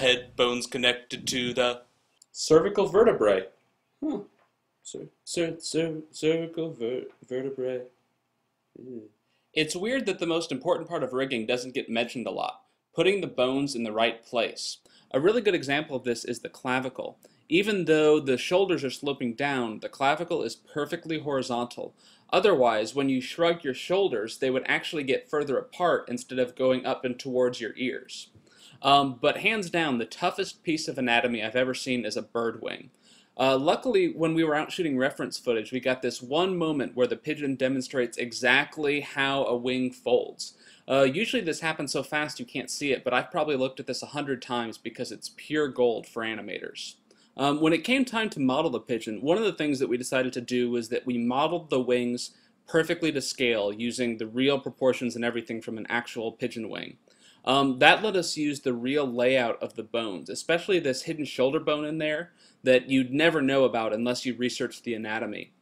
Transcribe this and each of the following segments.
head bones connected to the cervical vertebrae. Huh. Cervical vertebrae. Ew. It's weird that the most important part of rigging doesn't get mentioned a lot, putting the bones in the right place. A really good example of this is the clavicle. Even though the shoulders are sloping down, the clavicle is perfectly horizontal. Otherwise, when you shrug your shoulders, they would actually get further apart instead of going up and towards your ears. But hands down, the toughest piece of anatomy I've ever seen is a bird wing. Luckily, when we were out shooting reference footage, we got this one moment where the pigeon demonstrates exactly how a wing folds. Usually this happens so fast you can't see it, but I've probably looked at this 100 times because it's pure gold for animators. When it came time to model the pigeon, one of the things that we decided to do was that we modeled the wings perfectly to scale using the real proportions and everything from an actual pigeon wing. That let us use the real layout of the bones, especially this hidden shoulder bone in there that you'd never know about unless you researched the anatomy.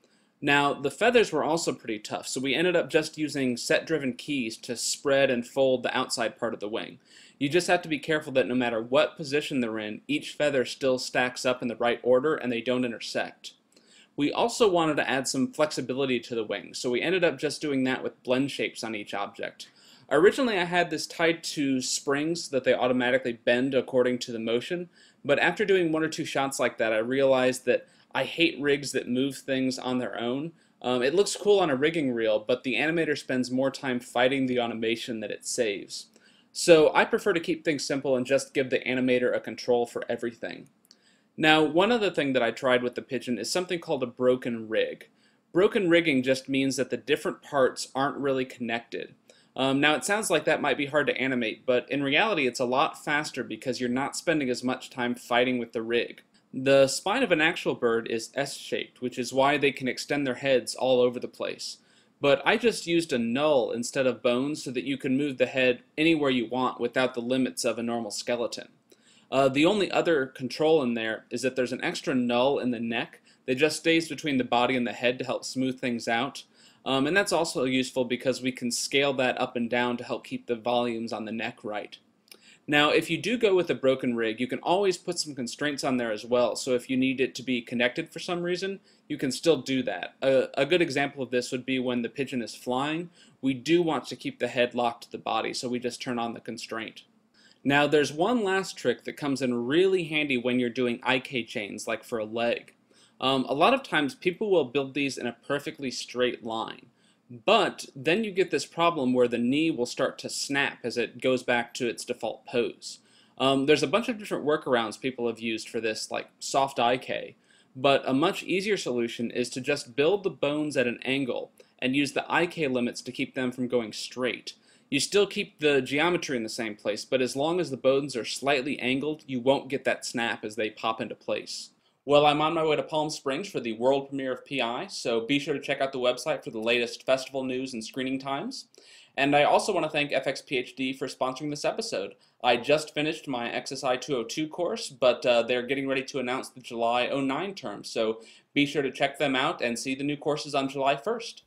Now, the feathers were also pretty tough, so we ended up just using set-driven keys to spread and fold the outside part of the wing. You just have to be careful that no matter what position they're in, each feather still stacks up in the right order and they don't intersect. We also wanted to add some flexibility to the wing, so we ended up just doing that with blend shapes on each object. Originally I had this tied to springs so that they automatically bend according to the motion, but after doing 1 or 2 shots like that I realized that I hate rigs that move things on their own. It looks cool on a rigging reel, but the animator spends more time fighting the automation that it saves. So I prefer to keep things simple and just give the animator a control for everything. Now, one other thing that I tried with the pigeon is something called a broken rig. Broken rigging just means that the different parts aren't really connected. Now it sounds like that might be hard to animate, but in reality it's a lot faster because you're not spending as much time fighting with the rig. The spine of an actual bird is S-shaped, which is why they can extend their heads all over the place. But I just used a null instead of bones so that you can move the head anywhere you want without the limits of a normal skeleton. The only other control in there is that there's an extra null in the neck that just stays between the body and the head to help smooth things out. And that's also useful because we can scale that up and down to help keep the volumes on the neck right. Now, if you do go with a broken rig, you can always put some constraints on there as well, so if you need it to be connected for some reason, you can still do that. A good example of this would be when the pigeon is flying. We do want to keep the head locked to the body, so we just turn on the constraint. Now, there's one last trick that comes in really handy when you're doing IK chains, like for a leg. A lot of times people will build these in a perfectly straight line. But then you get this problem where the knee will start to snap as it goes back to its default pose. There's a bunch of different workarounds people have used for this, like soft IK, but a much easier solution is to just build the bones at an angle and use the IK limits to keep them from going straight. You still keep the geometry in the same place, but as long as the bones are slightly angled, you won't get that snap as they pop into place. Well, I'm on my way to Palm Springs for the world premiere of PI, so be sure to check out the website for the latest festival news and screening times. And I also want to thank FXPhD for sponsoring this episode. I just finished my XSI 202 course, but they're getting ready to announce the July '09 term, so be sure to check them out and see the new courses on July 1st.